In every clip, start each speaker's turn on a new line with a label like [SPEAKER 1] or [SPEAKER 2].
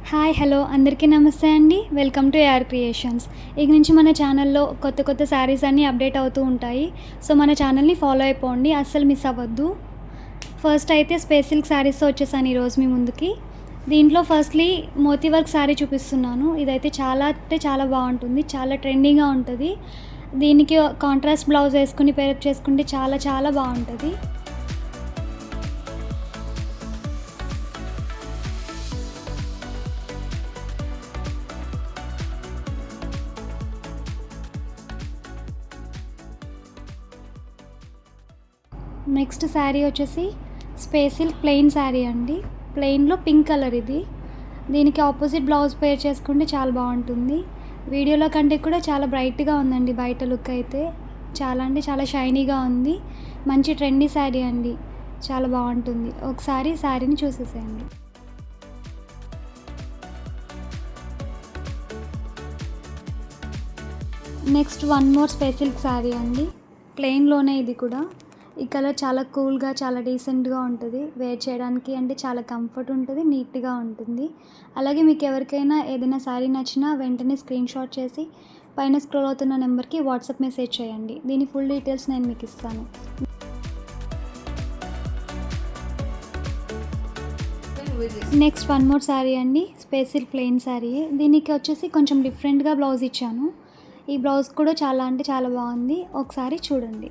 [SPEAKER 1] Hi hello అందరికీ నమస్తే అండి. Welcome to AR Creations. ఇక నుంచి మన ఛానల్లో కొత్త శారీస్ అన్నీ అప్డేట్ అవుతూ ఉంటాయి. సో మన ఛానల్ని ఫాలో అయిపోండి, అస్సలు మిస్ అవ్వద్దు. ఫస్ట్ అయితే స్పేస్ సిల్క్ శారీస్తో వచ్చేసాను ఈరోజు మీ ముందుకి. దీంట్లో ఫస్ట్లీ మోతీ వర్క్ శారీ చూపిస్తున్నాను. ఇదైతే చాలా అంటే చాలా బాగుంటుంది, చాలా ట్రెండింగ్గా ఉంటుంది. దీనికి కాంట్రాస్ట్ బ్లౌజ్ వేసుకుని పేరప్ చేసుకుంటే చాలా చాలా బాగుంటుంది. నెక్స్ట్ శారీ వచ్చేసి స్పేస్ సిల్క్ ప్లెయిన్ శారీ అండి. ప్లెయిన్లో పింక్ కలర్ ఇది. దీనికి ఆపోజిట్ బ్లౌజ్ పేర్ చేసుకుంటే చాలా బాగుంటుంది. వీడియోలో కంటే కూడా చాలా బ్రైట్గా ఉందండి బయట లుక్ అయితే. చాలా అంటే చాలా షైనీగా ఉంది. మంచి ట్రెండీ శారీ అండి, చాలా బాగుంటుంది. ఒకసారి శారీని చూసేసేయండి. Next one more space silk sari అండి. ప్లెయిన్లోనే ఇది కూడా. ఈ కలర్ చాలా కూల్గా, చాలా డీసెంట్గా ఉంటుంది. వేర్ చేయడానికి అంటే చాలా కంఫర్ట్ ఉంటుంది, నీట్గా ఉంటుంది. అలాగే మీకు ఎవరికైనా ఏదైనా శారీ నచ్చినా వెంటనే స్క్రీన్ షాట్ చేసి పైన స్క్రోల్ అవుతున్న నెంబర్కి వాట్సాప్ మెసేజ్ చేయండి. దీని ఫుల్ డీటెయిల్స్ నేను మీకు ఇస్తాను. నెక్స్ట్ వన్ మోర్ శారీ అండి, స్పేస్ సిల్క్ ప్లెయిన్ శారీ. దీనికి వచ్చేసి కొంచెం డిఫరెంట్గా బ్లౌజ్ ఇచ్చాను. ఈ బ్లౌజ్ కూడా చాలా అంటే చాలా బాగుంది, ఒకసారి చూడండి.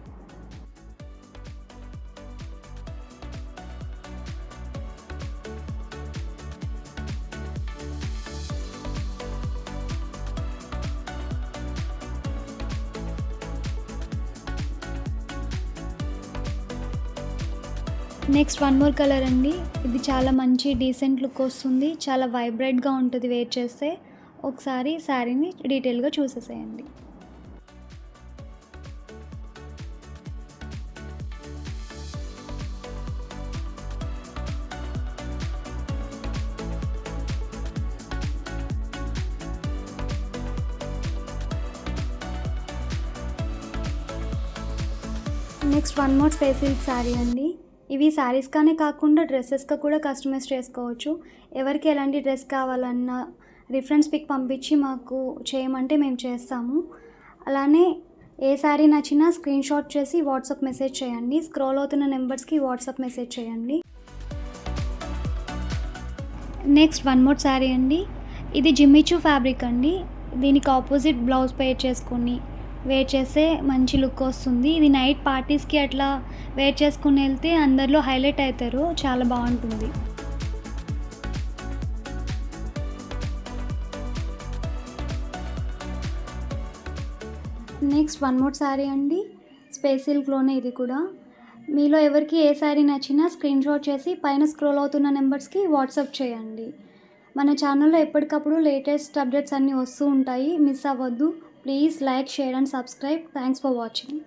[SPEAKER 1] నెక్స్ట్ వన్ మోర్ కలర్ అండి. ఇది చాలా మంచి డీసెంట్ లుక్ వస్తుంది, చాలా వైబ్రెంట్గా ఉంటుంది వేర్ చేస్తే. ఒకసారి శారీని డీటెయిల్గా చూసేసేయండి. Next one more space silk sari అండి. ఇవి శారీస్గానే కాకుండా డ్రెస్సెస్గా కూడా కస్టమైజ్ చేసుకోవచ్చు. ఎవరికి ఎలాంటి డ్రెస్ కావాలన్నా రిఫరెన్స్ పిక్ పంపించి మాకు చేయమంటే మేము చేస్తాము. అలానే ఏ శారీ నచ్చినా స్క్రీన్ షాట్ చేసి వాట్సాప్ మెసేజ్ చేయండి. స్క్రోల్ అవుతున్న నెంబర్స్కి వాట్సాప్ మెసేజ్ చేయండి. నెక్స్ట్ వన్ మోర్ శారీ అండి. ఇది జిమ్మిచూ ఫ్యాబ్రిక్ అండి. దీనికి ఆపోజిట్ బ్లౌజ్ పేర్ చేసుకొని వేర్ చేస్తే మంచి లుక్ వస్తుంది. ఇది నైట్ పార్టీస్కి అట్లా వేర్ చేసుకుని వెళ్తే అందరిలో హైలైట్ అవుతారు, చాలా బాగుంటుంది. నెక్స్ట్ వన్ మోర్ శారీ అండి, స్పేస్ సిల్క్లోనే ఇది కూడా. మీలో ఎవరికి ఏ శారీ నచ్చినా స్క్రీన్ షాట్ చేసి పైన స్క్రోల్ అవుతున్న నెంబర్స్కి వాట్సాప్ చేయండి. మన ఛానల్లో ఎప్పటికప్పుడు లేటెస్ట్ అప్డేట్స్ అన్నీ వస్తూ ఉంటాయి, మిస్ అవ్వద్దు. Please like, share and subscribe. Thanks for watching.